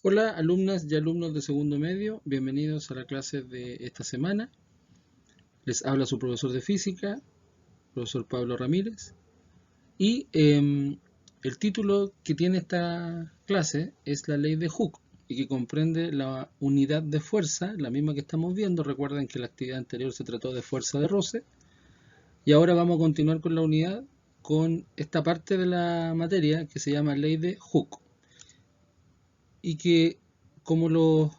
Hola alumnas y alumnos de segundo medio, bienvenidos a la clase de esta semana. Les habla su profesor de física, profesor Pablo Ramírez, y el título que tiene esta clase es la ley de Hooke y que comprende la unidad de fuerza, la misma que estamos viendo. Recuerden que la actividad anterior se trató de fuerza de roce y ahora vamos a continuar con la unidad con esta parte de la materia que se llama ley de Hooke y que, como los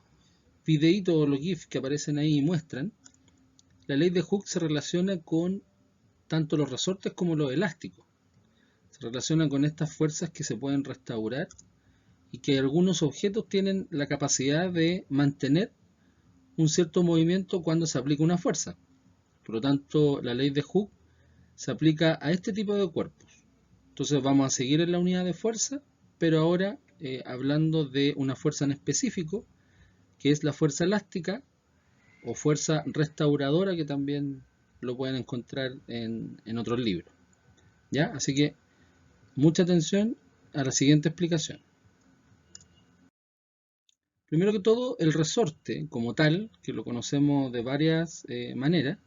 videitos o los GIFs que aparecen ahí muestran, la ley de Hooke se relaciona con tanto los resortes como los elásticos. Se relaciona con estas fuerzas que se pueden restaurar y que algunos objetos tienen la capacidad de mantener un cierto movimiento cuando se aplica una fuerza. Por lo tanto, la ley de Hooke se aplica a este tipo de cuerpos. Entonces vamos a seguir en la unidad de fuerza, pero ahora hablando de una fuerza en específico, que es la fuerza elástica o fuerza restauradora, que también lo pueden encontrar en otros libros. ¿Ya? Así que mucha atención a la siguiente explicación. Primero que todo, el resorte como tal, que lo conocemos de varias maneras,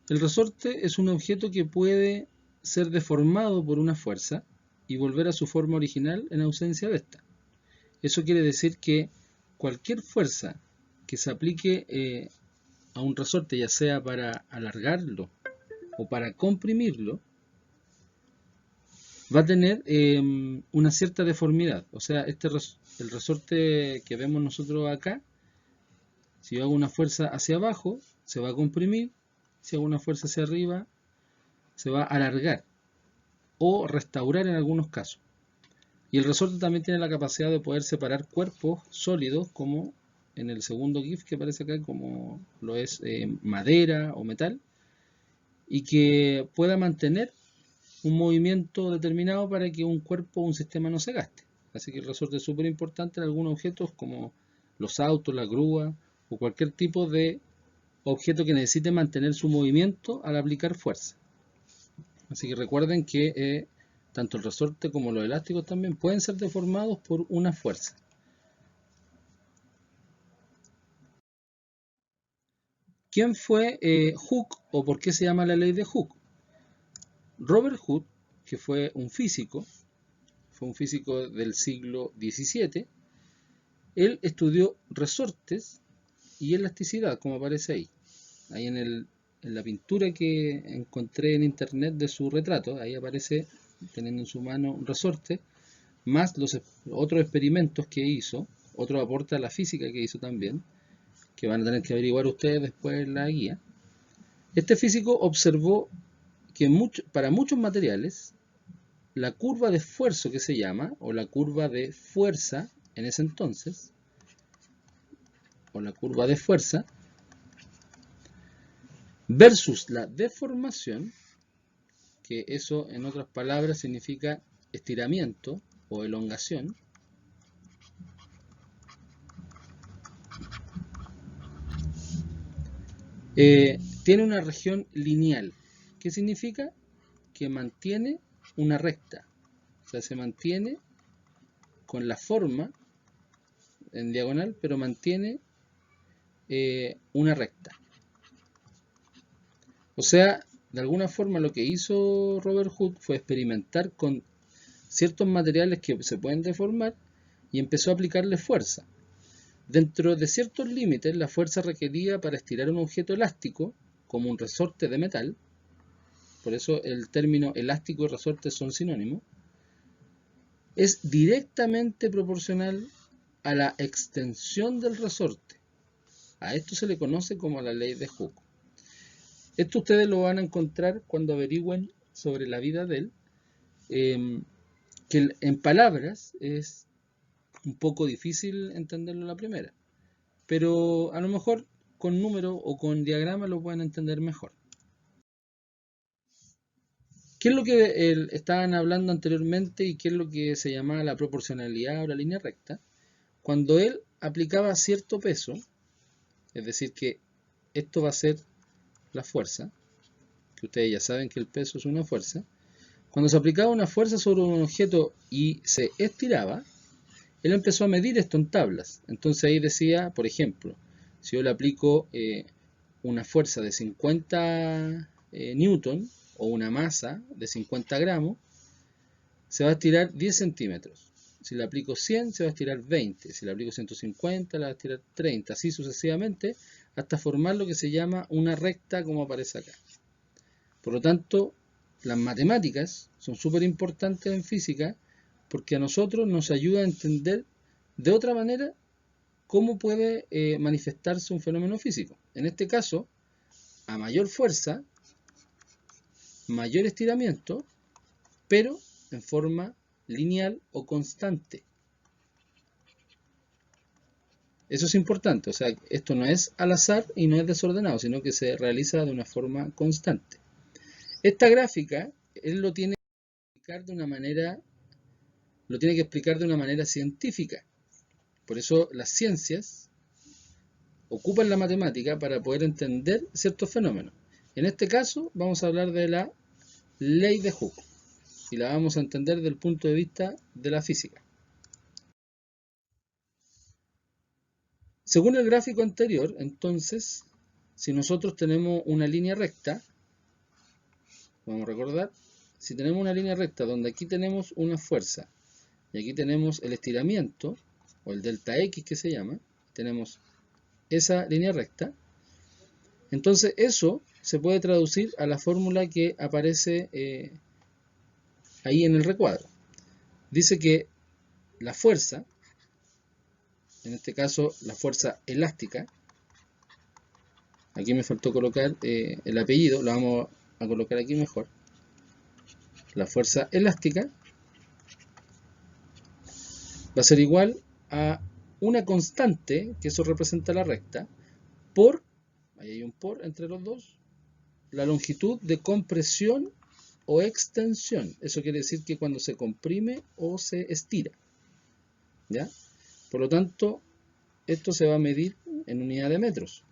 el resorte es un objeto que puede ser deformado por una fuerza y volver a su forma original en ausencia de esta. Eso quiere decir que cualquier fuerza que se aplique a un resorte, ya sea para alargarlo o para comprimirlo, va a tener una cierta deformidad. O sea, el resorte que vemos nosotros acá, si yo hago una fuerza hacia abajo, se va a comprimir; si hago una fuerza hacia arriba, se va a alargar o restaurar en algunos casos. Y el resorte también tiene la capacidad de poder separar cuerpos sólidos, como en el segundo GIF que aparece acá, como lo es madera o metal, y que pueda mantener un movimiento determinado para que un cuerpo o un sistema no se gaste. Así que el resorte es súper importante en algunos objetos como los autos, la grúa o cualquier tipo de objeto que necesite mantener su movimiento al aplicar fuerza. Así que recuerden que tanto el resorte como los elásticos también pueden ser deformados por una fuerza. ¿Quién fue Hooke o por qué se llama la ley de Hooke? Robert Hooke, que fue un físico del siglo XVII. Él estudió resortes y elasticidad, como aparece ahí. Ahí en la pintura que encontré en internet de su retrato, ahí aparece teniendo en su mano un resorte, más los otros experimentos que hizo, otro aporte a la física que hizo también, que van a tener que averiguar ustedes después en la guía. Este físico observó que para muchos materiales, la curva de esfuerzo, que se llama, o la curva de fuerza en ese entonces, o la curva de fuerza, versus la deformación, que eso en otras palabras significa estiramiento o elongación, tiene una región lineal. ¿Qué significa? Que mantiene una recta. O sea, se mantiene con la forma en diagonal, pero mantiene una recta. O sea, de alguna forma lo que hizo Robert Hooke fue experimentar con ciertos materiales que se pueden deformar y empezó a aplicarle fuerza. Dentro de ciertos límites, la fuerza requerida para estirar un objeto elástico, como un resorte de metal, por eso el término elástico y resorte son sinónimos, es directamente proporcional a la extensión del resorte. A esto se le conoce como la ley de Hooke. Esto ustedes lo van a encontrar cuando averigüen sobre la vida de él, que en palabras es un poco difícil entenderlo a la primera, pero a lo mejor con números o con diagramas lo pueden entender mejor. ¿Qué es lo que estaban hablando anteriormente y qué es lo que se llamaba la proporcionalidad o la línea recta? Cuando él aplicaba cierto peso, es decir, que esto va a ser la fuerza, que ustedes ya saben que el peso es una fuerza. Cuando se aplicaba una fuerza sobre un objeto y se estiraba, él empezó a medir esto en tablas. Entonces ahí decía, por ejemplo, si yo le aplico una fuerza de 50 newton o una masa de 50 gramos, se va a estirar 10 centímetros. Si le aplico 100, se va a estirar 20. Si le aplico 150, le va a estirar 30. Así sucesivamente, hasta formar lo que se llama una recta, como aparece acá. Por lo tanto, las matemáticas son súper importantes en física porque a nosotros nos ayuda a entender de otra manera cómo puede manifestarse un fenómeno físico. En este caso, a mayor fuerza, mayor estiramiento, pero en forma lineal o constante. Eso es importante, o sea, esto no es al azar y no es desordenado, sino que se realiza de una forma constante. Esta gráfica, él lo tiene que explicar de una manera científica. Por eso las ciencias ocupan la matemática para poder entender ciertos fenómenos. En este caso vamos a hablar de la ley de Hooke y la vamos a entender desde el punto de vista de la física. Según el gráfico anterior, entonces, si nosotros tenemos una línea recta, vamos a recordar, si tenemos una línea recta donde aquí tenemos una fuerza y aquí tenemos el estiramiento, o el delta X que se llama, tenemos esa línea recta, entonces eso se puede traducir a la fórmula que aparece ahí en el recuadro. Dice que la fuerza, en este caso la fuerza elástica, aquí me faltó colocar el apellido, lo vamos a colocar aquí mejor. La fuerza elástica va a ser igual a una constante, que eso representa la recta, por, ahí hay un por entre los dos, la longitud de compresión o extensión. Eso quiere decir que cuando se comprime o se estira. ¿Ya? Por lo tanto, esto se va a medir en unidad de metros.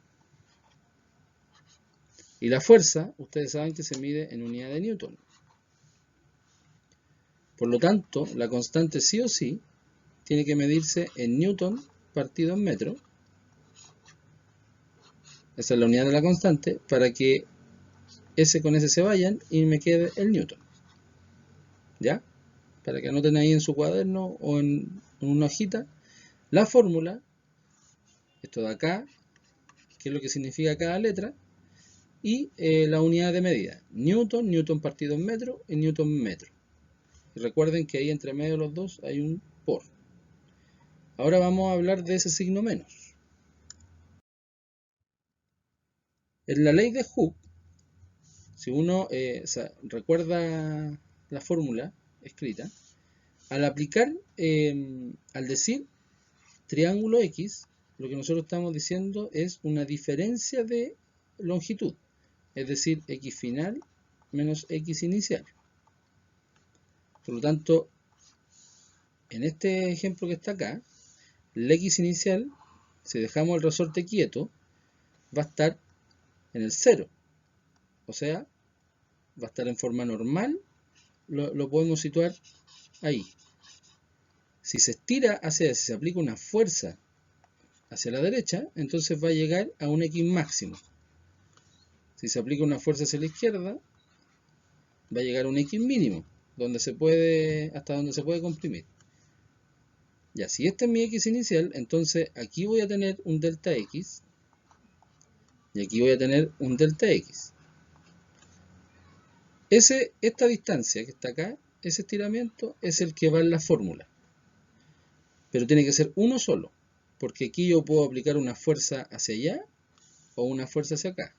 Y la fuerza, ustedes saben que se mide en unidad de newton. Por lo tanto, la constante sí o sí tiene que medirse en newton partido en metro. Esa es la unidad de la constante para que S con S se vayan y me quede el newton. ¿Ya? Para que anoten ahí en su cuaderno o en una hojita la fórmula, esto de acá, que es lo que significa cada letra, y la unidad de medida, newton, newton partido en metro y newton metro. Y recuerden que ahí entre medio de los dos hay un por. Ahora vamos a hablar de ese signo menos. En la ley de Hooke, si uno recuerda la fórmula escrita, al aplicar, al decir triángulo X, lo que nosotros estamos diciendo es una diferencia de longitud, es decir, X final menos X inicial. Por lo tanto, en este ejemplo que está acá, el X inicial, si dejamos el resorte quieto, va a estar en el 0. O sea, va a estar en forma normal, lo podemos situar ahí. Si se estira hacia, si se aplica una fuerza hacia la derecha, entonces va a llegar a un X máximo. Si se aplica una fuerza hacia la izquierda, va a llegar a un X mínimo, hasta donde se puede comprimir. Ya, si este es mi X inicial, entonces aquí voy a tener un delta X y aquí voy a tener un delta X. Esta distancia que está acá, ese estiramiento, es el que va en la fórmula. Pero tiene que ser uno solo, porque aquí yo puedo aplicar una fuerza hacia allá o una fuerza hacia acá,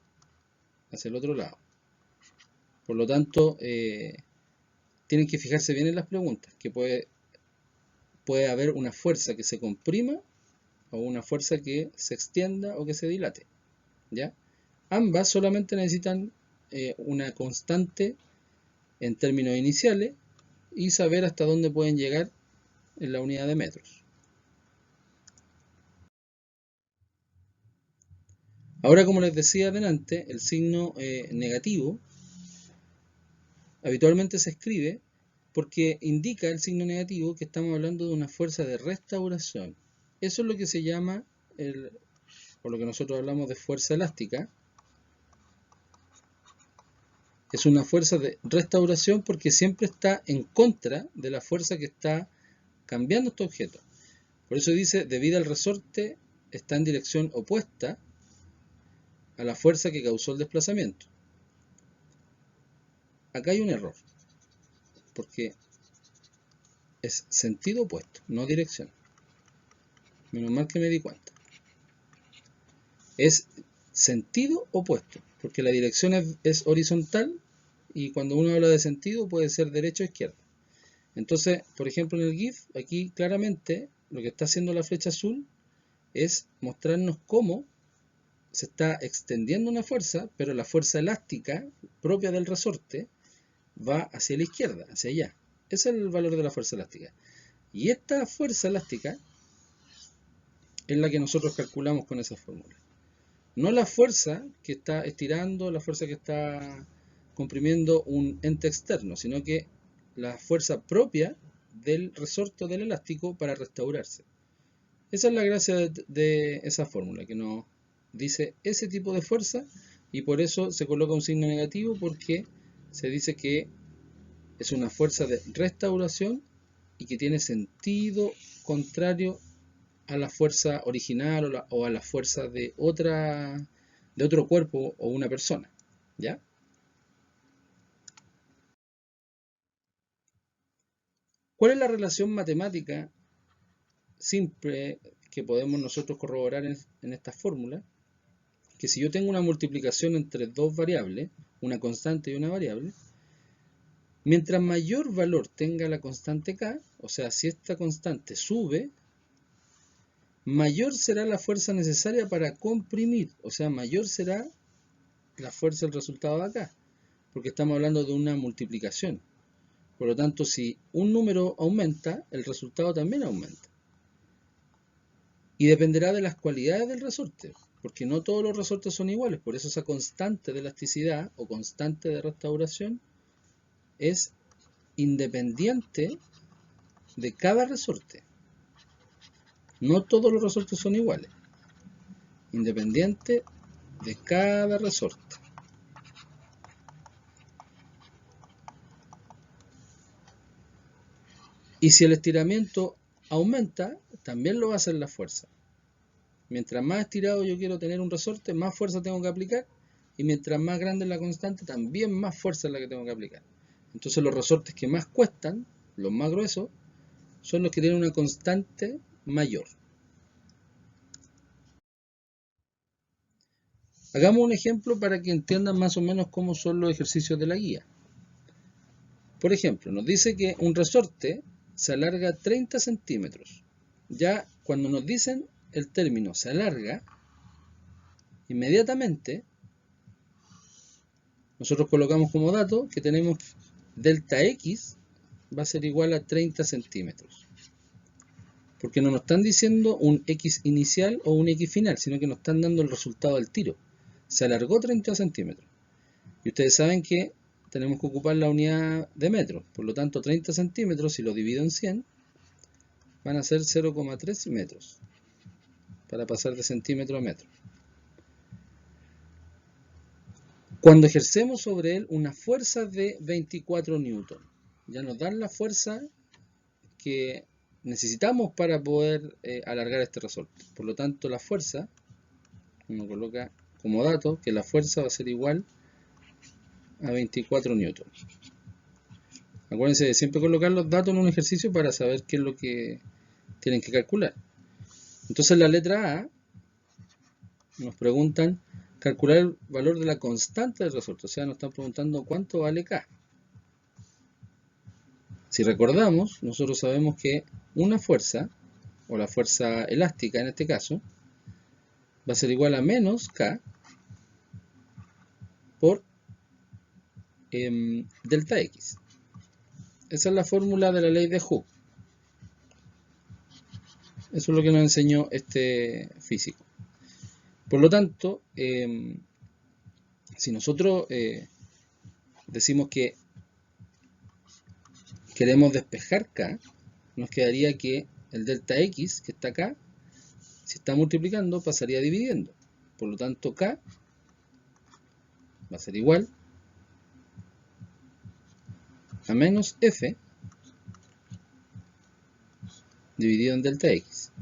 hacia el otro lado. Por lo tanto, tienen que fijarse bien en las preguntas, que puede haber una fuerza que se comprima o una fuerza que se extienda o que se dilate. ¿Ya? Ambas solamente necesitan una constante en términos iniciales y saber hasta dónde pueden llegar en la unidad de metros. Ahora, como les decía adelante, el signo negativo habitualmente se escribe porque indica el signo negativo que estamos hablando de una fuerza de restauración. Eso es lo que se llama, o lo que nosotros hablamos de fuerza elástica. Es una fuerza de restauración porque siempre está en contra de la fuerza que está cambiando este objeto. Por eso dice, debido al resorte, está en dirección opuesta a la fuerza que causó el desplazamiento. Acá hay un error, porque es sentido opuesto, no dirección. Menos mal que me di cuenta. Es sentido opuesto, porque la dirección es horizontal y cuando uno habla de sentido puede ser derecha o izquierda. Entonces, por ejemplo, en el GIF, aquí claramente lo que está haciendo la flecha azul es mostrarnos cómo se está extendiendo una fuerza, pero la fuerza elástica propia del resorte va hacia la izquierda, hacia allá. Ese es el valor de la fuerza elástica. Y esta fuerza elástica es la que nosotros calculamos con esa fórmula. No la fuerza que está estirando, la fuerza que está comprimiendo un ente externo, sino que la fuerza propia del resorte del elástico para restaurarse. Esa es la gracia de esa fórmula, que nos dice ese tipo de fuerza y por eso se coloca un signo negativo, porque se dice que es una fuerza de restauración y que tiene sentido contrario a la fuerza original o a la fuerza de otro cuerpo o una persona. ¿Ya? ¿Cuál es la relación matemática simple que podemos nosotros corroborar en esta fórmula? Que si yo tengo una multiplicación entre dos variables, una constante y una variable, mientras mayor valor tenga la constante k, o sea, si esta constante sube, mayor será la fuerza necesaria para comprimir, o sea, mayor será la fuerza del resultado de acá, porque estamos hablando de una multiplicación. Por lo tanto, si un número aumenta, el resultado también aumenta. Y dependerá de las cualidades del resorte, porque no todos los resortes son iguales. Por eso esa constante de elasticidad o constante de restauración es independiente de cada resorte. No todos los resortes son iguales. Independiente de cada resorte. Y si el estiramiento aumenta, también lo va a hacer la fuerza. Mientras más estirado yo quiero tener un resorte, más fuerza tengo que aplicar. Y mientras más grande es la constante, también más fuerza es la que tengo que aplicar. Entonces los resortes que más cuestan, los más gruesos, son los que tienen una constante mayor. Hagamos un ejemplo para que entiendan más o menos cómo son los ejercicios de la guía. Por ejemplo, nos dice que un resorte se alarga 30 centímetros. Ya cuando nos dicen el término se alarga, inmediatamente nosotros colocamos como dato que tenemos delta X va a ser igual a 30 centímetros. Porque no nos están diciendo un X inicial o un X final, sino que nos están dando el resultado del tiro. Se alargó 30 centímetros. Y ustedes saben que tenemos que ocupar la unidad de metros. Por lo tanto, 30 centímetros, si lo divido en 100, van a ser 0,3 metros. Para pasar de centímetro a metro. Cuando ejercemos sobre él una fuerza de 24 newton, ya nos dan la fuerza que necesitamos para poder alargar este resorte. Por lo tanto, la fuerza, uno coloca como dato que la fuerza va a ser igual a 24 newton. Acuérdense de siempre colocar los datos en un ejercicio para saber qué es lo que tienen que calcular. Entonces, en la letra A nos preguntan calcular el valor de la constante del resorte. O sea, nos están preguntando cuánto vale K. Si recordamos, nosotros sabemos que una fuerza, o la fuerza elástica en este caso, va a ser igual a menos K por delta X. Esa es la fórmula de la ley de Hooke. Eso es lo que nos enseñó este físico. Por lo tanto, si nosotros decimos que queremos despejar K, nos quedaría que el delta X, que está acá, si está multiplicando, pasaría dividiendo. Por lo tanto, K va a ser igual a menos F dividido en delta X.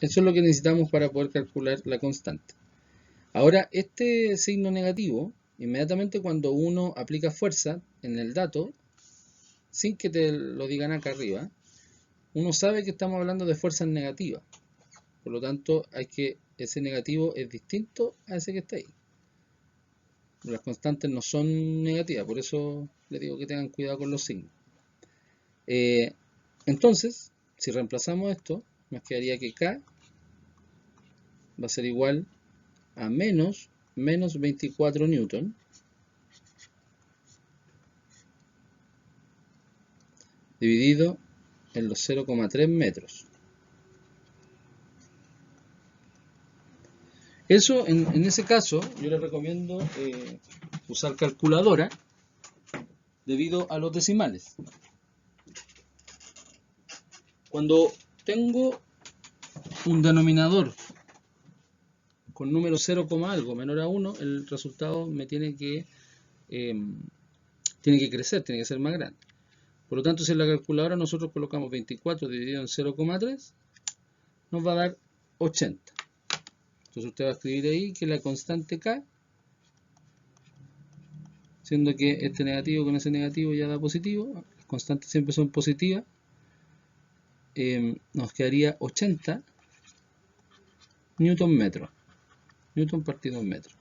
Eso es lo que necesitamos para poder calcular la constante. Ahora, este signo negativo, inmediatamente cuando uno aplica fuerza en el dato, sin que te lo digan acá arriba, uno sabe que estamos hablando de fuerzas negativas. Por lo tanto, ese negativo es distinto a ese que está ahí. Las constantes no son negativas, por eso les digo que tengan cuidado con los signos. Entonces, si reemplazamos esto, nos quedaría que K va a ser igual a menos 24 newton dividido en los 0,3 metros. Eso, en ese caso, yo les recomiendo usar calculadora debido a los decimales. Cuando tengo un denominador con número 0, algo menor a 1, el resultado me tiene que crecer, tiene que ser más grande. Por lo tanto, si en la calculadora nosotros colocamos 24 dividido en 0,3, nos va a dar 80. Entonces usted va a escribir ahí que la constante K, siendo que este negativo con ese negativo ya da positivo, las constantes siempre son positivas, nos quedaría 80 newton metro. Newton partido en metro.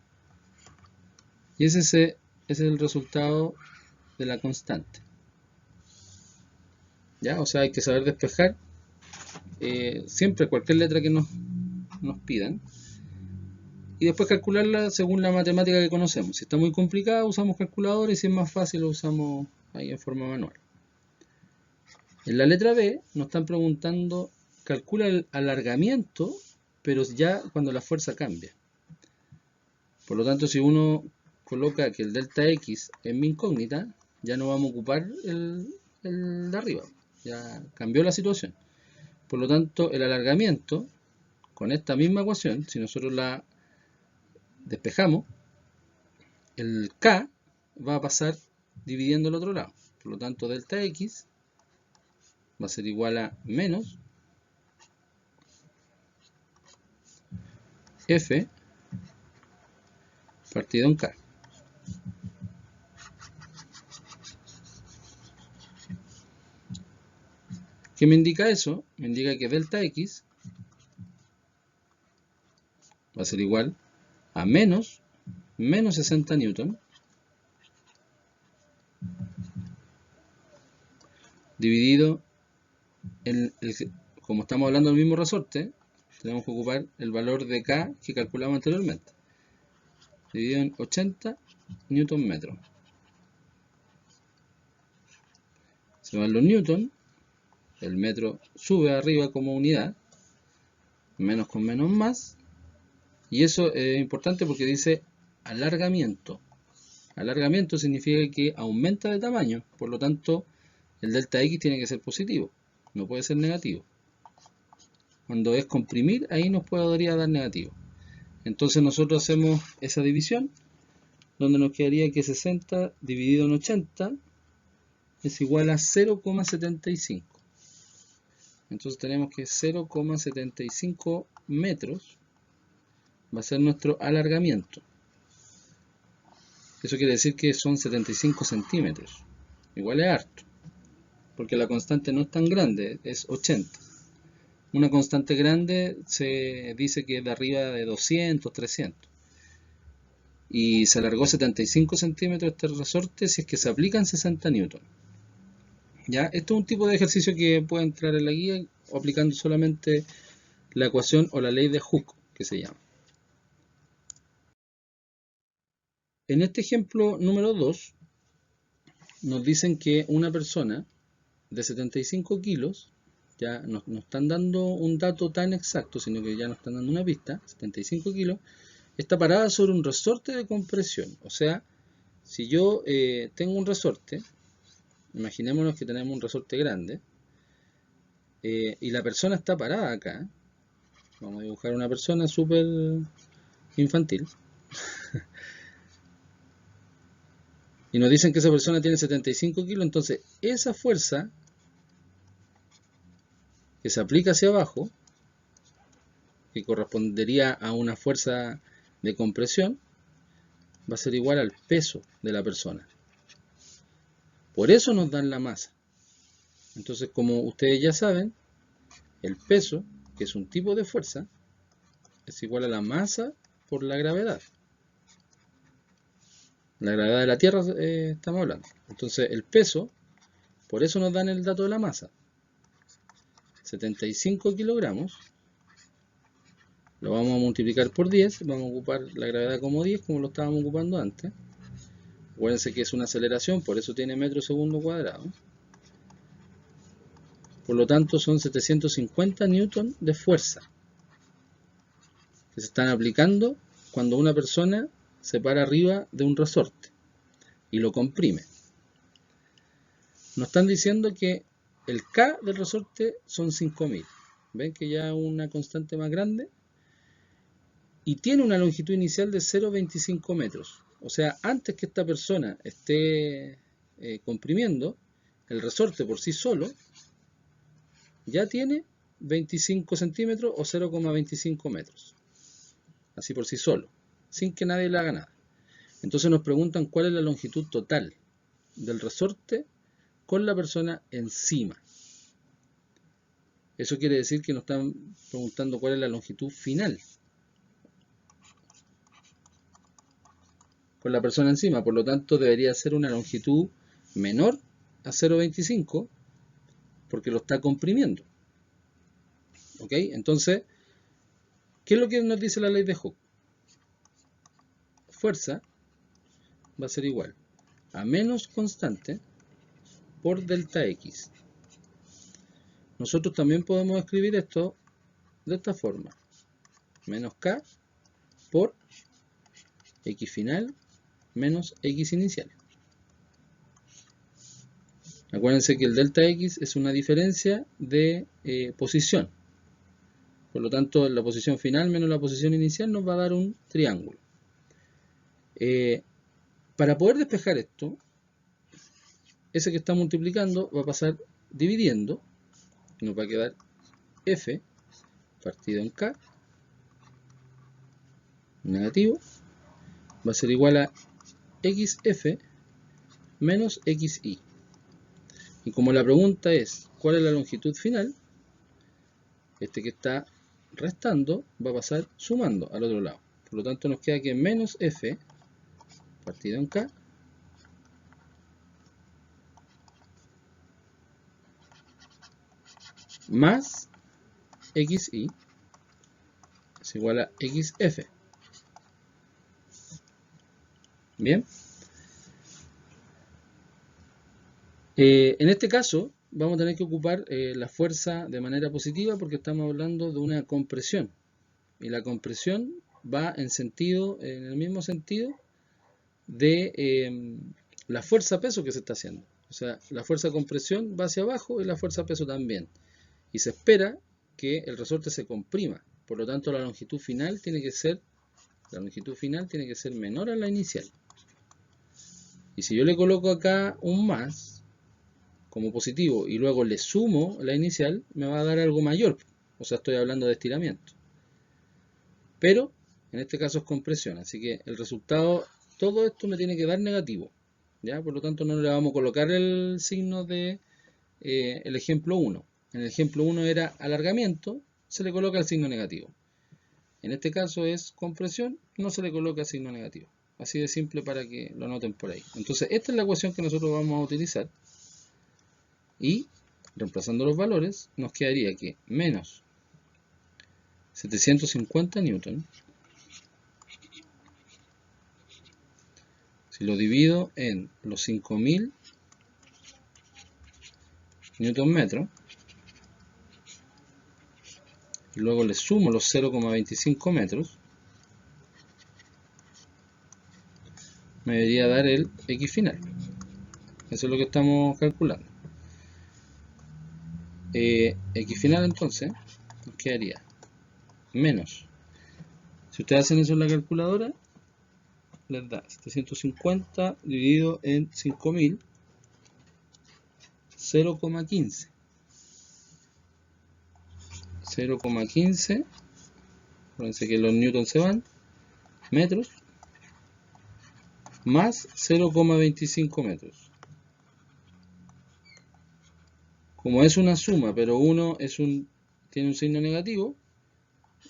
Y ese es el resultado de la constante. ¿Ya? O sea, hay que saber despejar siempre cualquier letra que nos pidan. Y después calcularla según la matemática que conocemos. Si está muy complicada, usamos calculadora, y si es más fácil, lo usamos ahí en forma manual. En la letra B nos están preguntando, calcula el alargamiento, pero ya cuando la fuerza cambia. Por lo tanto, si uno coloca que el delta X es mi incógnita, ya no vamos a ocupar el de arriba. Ya cambió la situación. Por lo tanto, el alargamiento, con esta misma ecuación, si nosotros la despejamos, el K va a pasar dividiendo el otro lado. Por lo tanto, delta X va a ser igual a menos F partido en K. ¿Qué me indica eso? Me indica que delta X va a ser igual a menos 60 newton dividido en como estamos hablando del mismo resorte, tenemos que ocupar el valor de K que calculamos anteriormente, dividido en 80 newton metro. Se van los newton, el metro sube arriba como unidad, menos con menos más, y eso es importante porque dice alargamiento. Alargamiento significa que aumenta de tamaño, por lo tanto el delta X tiene que ser positivo, no puede ser negativo. Cuando es comprimir, ahí nos podría dar negativo. Entonces nosotros hacemos esa división, donde nos quedaría que 60 dividido en 80 es igual a 0,75. Entonces tenemos que 0,75 metros va a ser nuestro alargamiento. Eso quiere decir que son 75 centímetros. Igual es harto, porque la constante no es tan grande, es 80. Una constante grande se dice que es de arriba de 200, 300. Y se alargó 75 centímetros este resorte si es que se aplican 60 newton. ¿Ya? Esto es un tipo de ejercicio que puede entrar en la guía aplicando solamente la ecuación o la ley de Hooke, que se llama. En este ejemplo número 2, nos dicen que una persona de 75 kilos, ya no están dando un dato tan exacto, sino que ya nos están dando una pista, 75 kilos, está parada sobre un resorte de compresión. O sea, Si yo tengo un resorte, imaginémonos que tenemos un resorte grande, y la persona está parada acá, vamos a dibujar una persona súper infantil, y nos dicen que esa persona tiene 75 kilos, entonces esa fuerza que se aplica hacia abajo, que correspondería a una fuerza de compresión, va a ser igual al peso de la persona. Por eso nos dan la masa. Entonces, como ustedes ya saben, el peso, que es un tipo de fuerza, es igual a la masa por la gravedad. La gravedad de la Tierra estamos hablando. Entonces, el peso, por eso nos dan el dato de la masa. 75 kilogramos, lo vamos a multiplicar por 10, vamos a ocupar la gravedad como 10, como lo estábamos ocupando antes. Acuérdense que es una aceleración, por eso tiene metro segundo cuadrado. Por lo tanto, son 750 newton de fuerza que se están aplicando cuando una persona se para arriba de un resorte y lo comprime. Nos están diciendo que el K del resorte son 5000. ¿Ven que ya es una constante más grande? Y tiene una longitud inicial de 0,25 metros. O sea, antes que esta persona esté comprimiendo, el resorte por sí solo ya tiene 25 centímetros o 0,25 metros. Así por sí solo, sin que nadie le haga nada. Entonces nos preguntan cuál es la longitud total del resorte con la persona encima. Eso quiere decir que nos están preguntando cuál es la longitud final con la persona encima. Por lo tanto, debería ser una longitud menor a 0,25 porque lo está comprimiendo. ¿Ok? Entonces, ¿qué es lo que nos dice la ley de Hooke? Fuerza va a ser igual a menos constante por delta X. Nosotros también podemos escribir esto de esta forma. Menos K por X final menos X inicial. Acuérdense que el delta X es una diferencia de posición. Por lo tanto, la posición final menos la posición inicial nos va a dar un triángulo. Para poder despejar esto, ese que está multiplicando va a pasar dividiendo. Nos va a quedar F partido en K negativo. Va a ser igual a XF menos XY. Y como la pregunta es ¿cuál es la longitud final? Este que está restando va a pasar sumando al otro lado. Por lo tanto nos queda que menos F partido en K más XY es igual a XF. Bien. En este caso vamos a tener que ocupar la fuerza de manera positiva porque estamos hablando de una compresión. Y la compresión va en el mismo sentido de la fuerza peso que se está haciendo. O sea, la fuerza compresión va hacia abajo y la fuerza peso también. Y se espera que el resorte se comprima. Por lo tanto, la longitud final tiene que ser menor a la inicial. Y si yo le coloco acá un más como positivo y luego le sumo la inicial, me va a dar algo mayor. O sea, estoy hablando de estiramiento. Pero en este caso es compresión, así que el resultado, todo esto me tiene que dar negativo. ¿Ya? Por lo tanto, no le vamos a colocar el signo de el ejemplo 1. En el ejemplo 1 era alargamiento, se le coloca el signo negativo. En este caso es compresión, no se le coloca el signo negativo. Así de simple para que lo noten por ahí. Entonces, esta es la ecuación que nosotros vamos a utilizar. Y, reemplazando los valores, nos quedaría que menos 750 newton, si lo divido en los 5000 newton metros, y luego le sumo los 0,25 metros, me debería dar el x final. Eso es lo que estamos calculando. X final entonces nos quedaría menos. Si ustedes hacen eso en la calculadora, les da 750 dividido en 5000, 0,15. 0,15, acuérdense que los newtons se van, metros, más 0,25 metros. Como es una suma, pero uno tiene un signo negativo,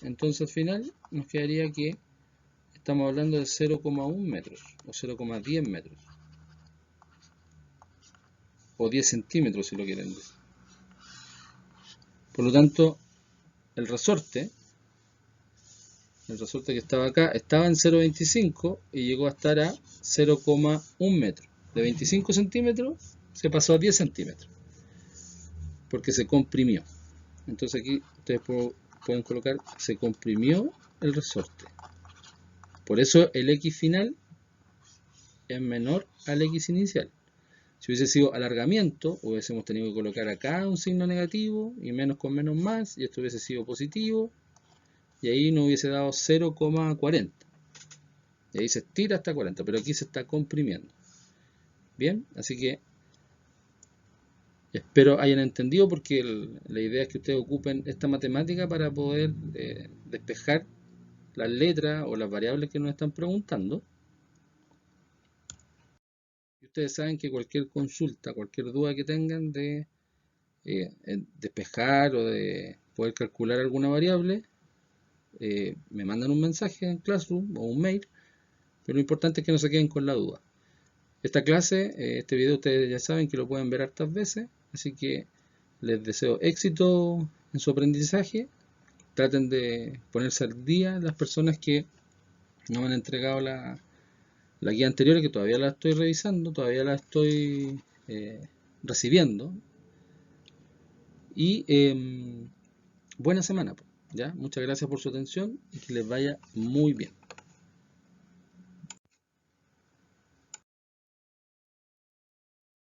entonces al final nos quedaría que estamos hablando de 0,1 metros o 0,10 metros. O 10 centímetros si lo quieren decir. Por lo tanto, el resorte que estaba acá estaba en 0,25 y llegó a estar a 0,1 metro. De 25 centímetros se pasó a 10 centímetros. Porque se comprimió. Entonces aquí ustedes pueden colocar, se comprimió el resorte. Por eso el X final es menor al X inicial. Si hubiese sido alargamiento, hubiésemos tenido que colocar acá un signo negativo y menos con menos más, y esto hubiese sido positivo, y ahí nos hubiese dado 0,40. Y ahí se estira hasta 40, pero aquí se está comprimiendo. Bien, así que espero hayan entendido, porque la idea es que ustedes ocupen esta matemática para poder despejar las letras o las variables que nos están preguntando. Y ustedes saben que cualquier consulta, cualquier duda que tengan de despejar o de poder calcular alguna variable, me mandan un mensaje en Classroom o un mail, pero lo importante es que no se queden con la duda. Esta clase, este video ustedes ya saben que lo pueden ver hartas veces, así que les deseo éxito en su aprendizaje. Traten de ponerse al día las personas que no me han entregado la guía anterior, que todavía la estoy revisando, todavía la estoy recibiendo. Y buena semana, ¿ya? Muchas gracias por su atención y que les vaya muy bien.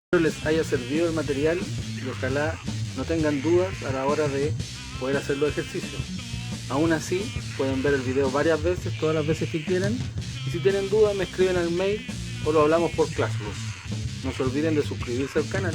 Espero les haya servido el material y ojalá no tengan dudas a la hora de poder hacer los ejercicios. Aún así, pueden ver el video varias veces, todas las veces que quieran, y si tienen dudas me escriben al mail o lo hablamos por Classroom. No se olviden de suscribirse al canal